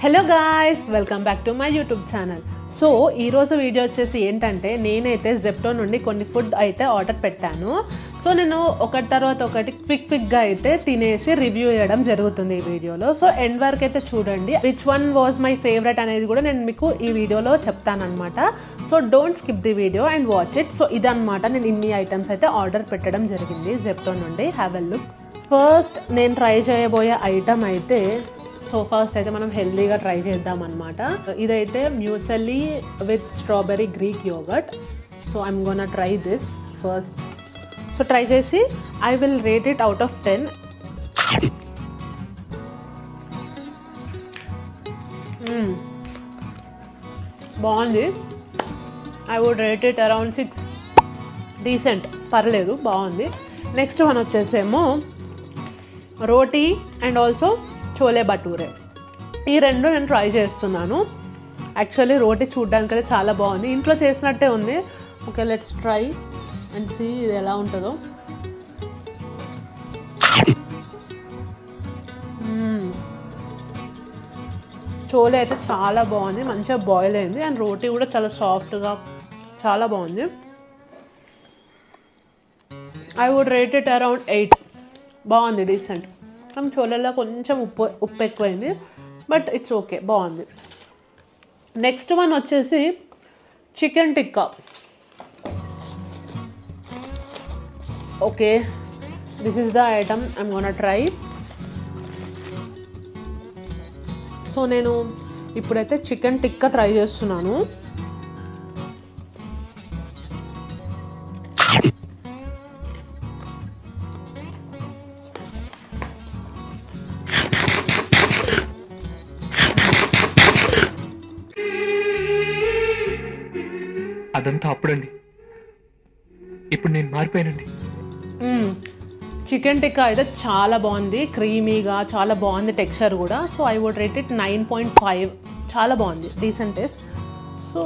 Hello guys, welcome back to my YouTube channel. So ఈరోజు video వచ్చేసి ఏంటంటే, నేనైతే జెప్టో నుండి కొన్ని ఫుడ్ అయితే ఆర్డర్ పెట్టాను. సో నేను ఒకటి తర్వాత ఒకటి క్విక్గా అయితే తినేసి రివ్యూ చేయడం జరుగుతుంది ఈ వీడియోలో. సో ఎండ్ వరకు అయితే చూడండి. Which one was my favourite అనేది కూడా నేను మీకు ఈ వీడియోలో చెప్తానమాట. So don't skip the video and watch it. సో ఇదన్నమాట, నేను ఇన్ని ఐటమ్స్ అయితే ఆర్డర్ పెట్టడం జరిగింది జెప్టో నుండి. Have a look. ఫస్ట్ నేను ట్రై చేయబోయే ఐటమ్ అయితే, సో ఫస్ట్ అయితే మనం హెల్దీగా ట్రై చేద్దాం అనమాట. ఇదైతే muesli with strawberry Greek yogurt. So I'm gonna try this first. So try చేసి I will rate it out of 10. బాగుంది. I would rate it around 6. Decent, పర్లేదు, బాగుంది. నెక్స్ట్ వన్ వచ్చేసేమో రోటీ అండ్ ఆల్సో చోలే భటూరే. ఈ రెండు నేను ట్రై చేస్తున్నాను. యాక్చువల్లీ రోటీ చూడ్డానికైతే చాలా బాగుంది, ఇంట్లో చేసినట్టే ఉంది. Okay, let's try and see ఇది ఎలా ఉంటుందో. చోలే అయితే చాలా బాగుంది, మంచిగా బాయిల్ అయింది. అండ్ రోటీ కూడా చాలా సాఫ్ట్గా, చాలా బాగుంది. I would rate it around 8. బాగుంది, డీసెంట్. చోలేలో కొంచెం ఉప్పు ఎక్కువైంది, బట్ ఇట్స్ ఓకే, బాగుంది. నెక్స్ట్ వన్ వచ్చేసి chicken tikka. Okay, this is the item I'm gonna try. So నేను ఇప్పుడైతే చికెన్ టిక్కా ట్రై చేస్తున్నాను. అదంతా అప్పుడండి, ఇప్పుడు నేను మారిపోయానండి. చికెన్ టిక్కా అయితే చాలా బాగుంది, క్రీమీగా చాలా బాగుంది, టెక్స్చర్ కూడా. So I would rate it 9.5. చాలా బాగుంది, decent taste. So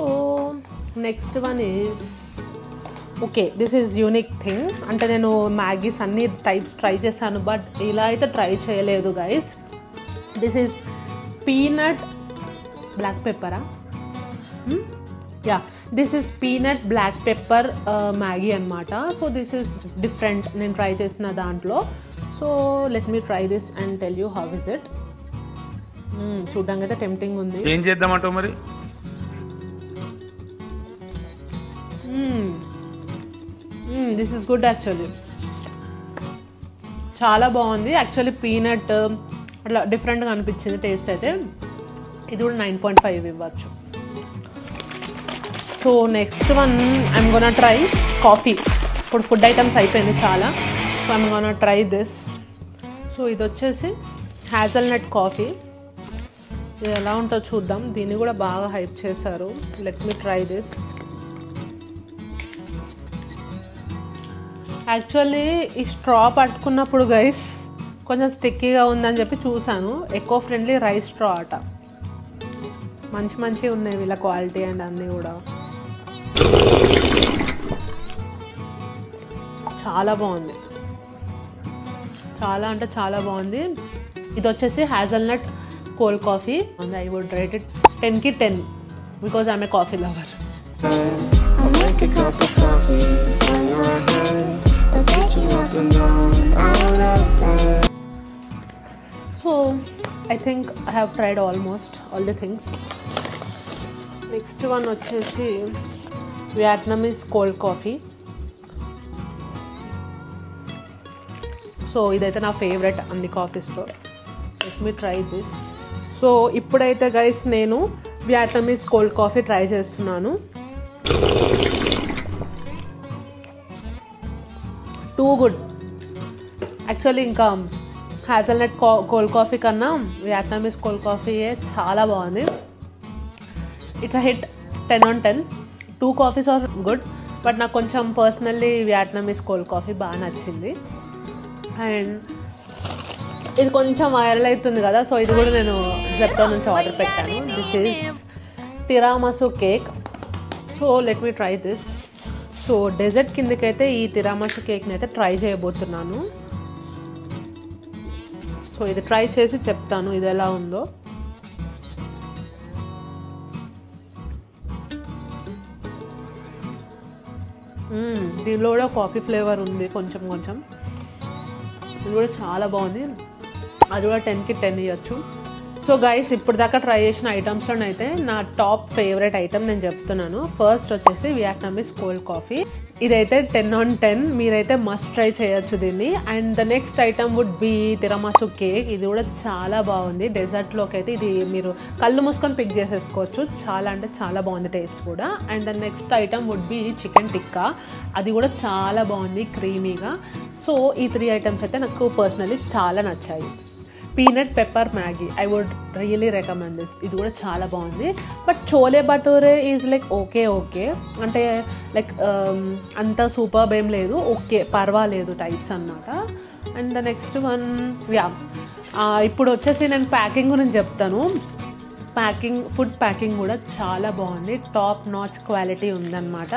next one is, okay, this is unique thing. అంటే నేను మ్యాగీస్ అన్ని టైప్స్ ట్రై చేశాను, బట్ ఇలా అయితే ట్రై చేయలేదు guys. This is peanut black పెప్పరా? Yeah, this is peanut black pepper Maggi అనమాట. సో దిస్ ఈజ్ డిఫరెంట్ నేను ట్రై చేసిన దాంట్లో. So let me try this and tell you how is it. చూడ్డానికి అయితే టెంప్టింగ్ ఉంది. ఏం చేద్దామంటావు మరి? దిస్ ఈజ్ గుడ్ యాక్చువల్లీ, చాలా బాగుంది. యాక్చువల్లీ పీనట్ అట్లా డిఫరెంట్గా అనిపించింది టేస్ట్ అయితే. ఇది కూడా 9.5 ఇవ్వచ్చు. So next one I'm gonna try coffee. ఇప్పుడు ఫుడ్ ఐటమ్స్ అయిపోయింది చాలా. So I'm gonna try this. So ఇది వచ్చేసి హ్యాజల్నట్ కాఫీ. ఇది ఎలా ఉంటుందో చూద్దాం. దీన్ని కూడా బాగా హైప్ చేశారు. Let me try this. Actually ఈ స్ట్రా పట్టుకున్నప్పుడు గైస్ కొంచెం స్టిక్కీగా ఉందని చెప్పి చూశాను. ఎకో ఫ్రెండ్లీ రైస్ స్ట్రా అట. మంచి ఉన్నాయి వీళ్ళ క్వాలిటీ అండ్ అన్నీ కూడా. చాలా బాగుంది, చాలా అంటే చాలా బాగుంది. ఇది వచ్చేసి hazelnut cold coffee. I would rate it 10కి 10 because I'm a coffee lover. So I think I have tried almost all the things. Next one వచ్చేసి వియట్నామీస్ కోల్డ్ కాఫీ. సో ఇదైతే నా ఫేవరెట్ అన్ని కాఫీస్లో. Let me try this. So ఇప్పుడైతే guys నేను Vietnamese cold coffee try చేస్తున్నాను. Too good actually. ఇంకా hazelnut cold coffee కన్నా వియట్నామీస్ కోల్డ్ కాఫీయే చాలా బాగుంది. It's a hit, 10 on 10. 2 coffees are good, but నాకు కొంచెం పర్సనల్లీ వియట్నామీస్ కోల్డ్ కాఫీ బాగా నచ్చింది. అండ్ ఇది కొంచెం వైరల్ అవుతుంది కదా, సో ఇది కూడా నేను జెప్టో నుంచి ఆర్డర్ పెట్టాను. This is tiramisu cake. So let me try this. So dessert కిందకైతే ఈ తిరామసు కేక్ని అయితే ట్రై చేయబోతున్నాను. సో ఇది ట్రై చేసి చెప్తాను ఇది ఎలా ఉందో. దీనిలో కూడా కాఫీ ఫ్లేవర్ ఉంది కొంచెం కొంచెం. ఇది కూడా చాలా బాగుంది. అది కూడా 10కి 10 ఇవ్వచ్చు. సో గైస్, ఇప్పుడు దాకా ట్రై చేసిన ఐటమ్స్లోనైతే నా టాప్ ఫేవరెట్ ఐటమ్ నేను చెప్తున్నాను. ఫస్ట్ వచ్చేసి వియట్నామీస్ కోల్డ్ కాఫీ. ఇదైతే 10 on 10. మీరైతే మస్ట్ ట్రై చేయొచ్చు దీన్ని. And the next item would be tiramisu cake. ఇది కూడా చాలా బాగుంది. డెజర్ట్లోకి అయితే ఇది మీరు కళ్ళు మూసుకొని పిక్ చేసేసుకోవచ్చు. చాలా అంటే చాలా బాగుంది టేస్ట్ కూడా. And the next item would be chicken tikka. అది కూడా చాలా బాగుంది, క్రీమీగా. సో ఈ 3 ఐటమ్స్ అయితే నాకు పర్సనలీ చాలా నచ్చాయి. Peanut pepper Maggi, I would really recommend this. ఇది కూడా చాలా బాగుంది. But chole bhature is like okay అంటే లైక్ అంత సూపర్బ్ ఏం లేదు, ఓకే పర్వాలేదు టైప్స్ అన్నమాట. అండ్ ద నెక్స్ట్ వన్ ఇప్పుడు వచ్చేసి నేను ప్యాకింగ్ గురించి చెప్తాను. ఫుడ్ ప్యాకింగ్ కూడా చాలా బాగుంది, టాప్ నాచ్ క్వాలిటీ ఉందన్నమాట.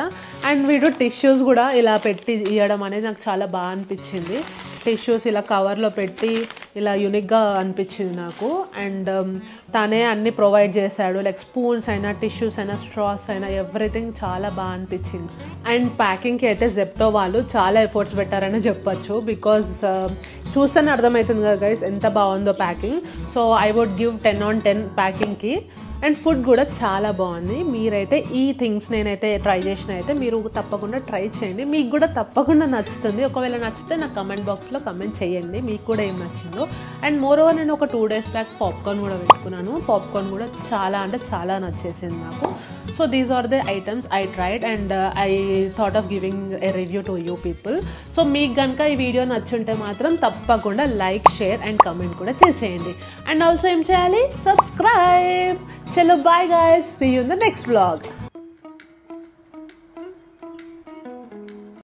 అండ్ వీడు టిష్యూస్ కూడా ఇలా పెట్టి ఇవ్వడం అనేది నాకు చాలా బాగా అనిపించింది. టిష్యూస్ ఇలా కవర్లో పెట్టి ఇలా యూనిక్గా అనిపించింది నాకు. అండ్ తనే అన్నీ ప్రొవైడ్ చేశాడు, లైక్ స్పూన్స్ అయినా టిష్యూస్ అయినా స్ట్రాస్ అయినా ఎవ్రీథింగ్ చాలా బాగా అనిపించింది. అండ్ ప్యాకింగ్కి అయితే జెప్టో వాళ్ళు చాలా ఎఫర్ట్స్ పెట్టారని చెప్పొచ్చు. బికాజ్ చూస్తేనే అర్థమవుతుంది కదా గైస్ ఎంత బాగుందో packing. So I would give 10 on 10 ప్యాకింగ్కి. అండ్ ఫుడ్ కూడా చాలా బాగుంది. మీరైతే ఈ థింగ్స్ నేనైతే ట్రై చేసిన అయితే మీరు తప్పకుండా ట్రై చేయండి, మీకు కూడా తప్పకుండా నచ్చుతుంది. ఒకవేళ నచ్చితే నాకు కమెంట్ బాక్స్లో కమెంట్ చేయండి మీకు కూడా ఏం నచ్చిందో. అండ్ మోరోవర్ నేను ఒక 2 days బ్యాక్ పాప్కార్న్ కూడా పెట్టుకున్నాను. పాప్కార్న్ కూడా చాలా అంటే చాలా నచ్చేసింది నాకు. So these are the items I tried and I thought of giving a review to you people. So మీకు కనుక ఈ వీడియో నచ్చుంటే మాత్రం తప్పకుండా లైక్, షేర్ అండ్ కమెంట్ కూడా చేసేయండి. అండ్ ఆల్సో ఏం చేయాలి, సబ్స్క్రైబ్. చలో bye guys, see you in the next vlog.